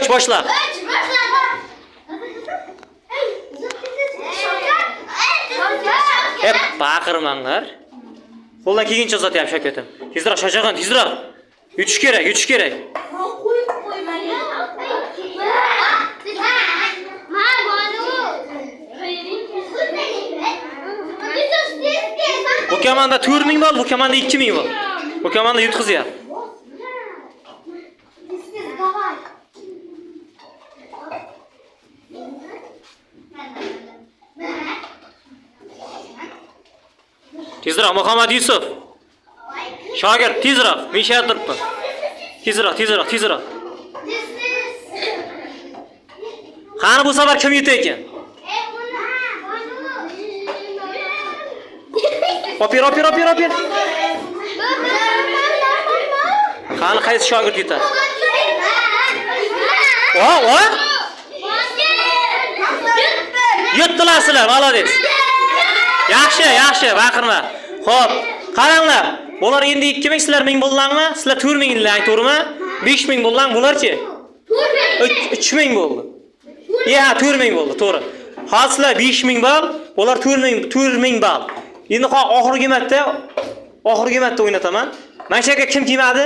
3 boshla. Hep baqirmanglar. Qo'ldan kelguncha uzatyapman Shavkatim. Tezroq shoshag'in, tezroq. Yutish kerak, yutish kerak. Bu komanda 4000 bol, bu komanda 2000 bol. Bu komanda yutqizyapti. Tezroq Muhammad Yusuf. Shogird tezroq, men shu yerda turibman. Tezroq. Qani bu safar kim yutdi ekan? Opir. Qani qaysi shogird yutadi? O. Yutdilar sizlar, молодец. Yaxshi, baqirma. Xo'p, qaranglar. Bular endi 2000 sizlar 1000 bo'lganmi? Sizlar 4000 lang, to'g'rimi? 5000 bo'lgan bularchi? 3000 bo'ldi. Ya, 4000 bo'ldi, to'g'ri. Hozir sizlar 5000 bol, bular 4000 bol. Endi oxirgi marta o'ynataman. Mana shu yerga kim kelmadi?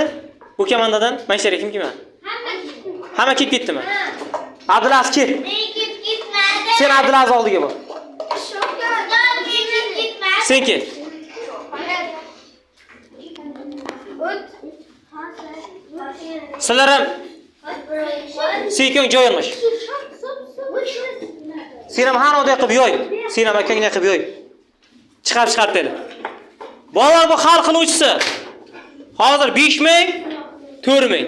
Bu komandadan mana shu yerga kim kelmadi? Hamma kelib ketdimi? Abdulaziz kel. Sen Abdulaziz oldiga bor. Sen kel. Sizlar ham sekin joyilmish. Sen ham hanoda qilib yo'y. Sen ham akangga qilib yo'y. Chiqarib dedi. Bolalar bu hal qiluvchisi. Hozir 5000, 4000.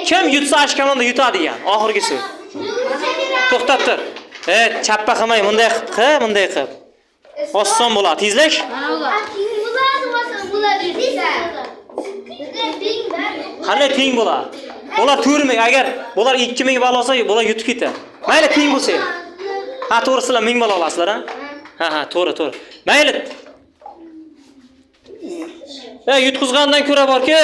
Kim yutsa ashkamanda yutadi degan oxirgisi. To'xtab tur. Chappa qilmay, bunday qilib. Oson bo'ladi, tezlash. Qanday teng bo'ladi? Bular 4000, agar bular 2000 bal olsa, bular yutib ketadi. Mayli teng bo'lsa. Ha, to'g'risizlar 1000 bal olasizlar, ha? Ha, to'g'ri. Mayli. Yutqizgandan ko'ra borki,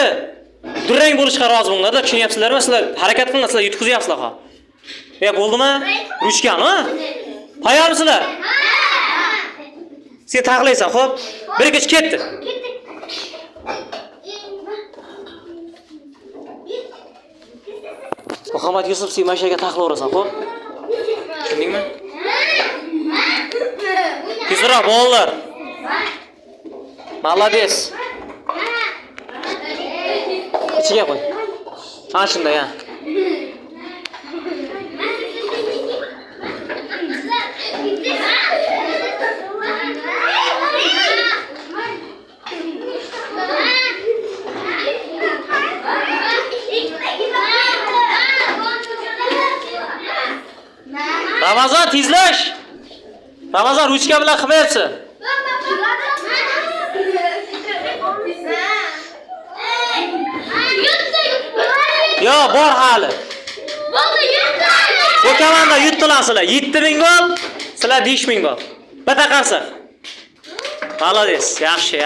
durang bo'lishga rozi bo'linglar-da, tushunyapsizlarmi? Sizlar harakat qilinglar, sizlar yutqizyapsizlar ha. Bo'ldimi? Ruchkan, ha? Tayyormisizlar? Sen taqlaysan, xo'p? Bir kech ketdi. Muhammad Yusuf sen mashaga taqlayverasan, xo'p? Tushundingmi? Tezroq bolalar. Молодец. Ichiga qo'y. Ha, shunday, ha. Ramazon tezlash. Ramazon ruchka bilan qilmayapsan. Yo, bor hali. Bu komanda yutdilar sizlar. 7000 bol, sizlar 5000 bol. Bitta qarsa. Молодец, yaxshi.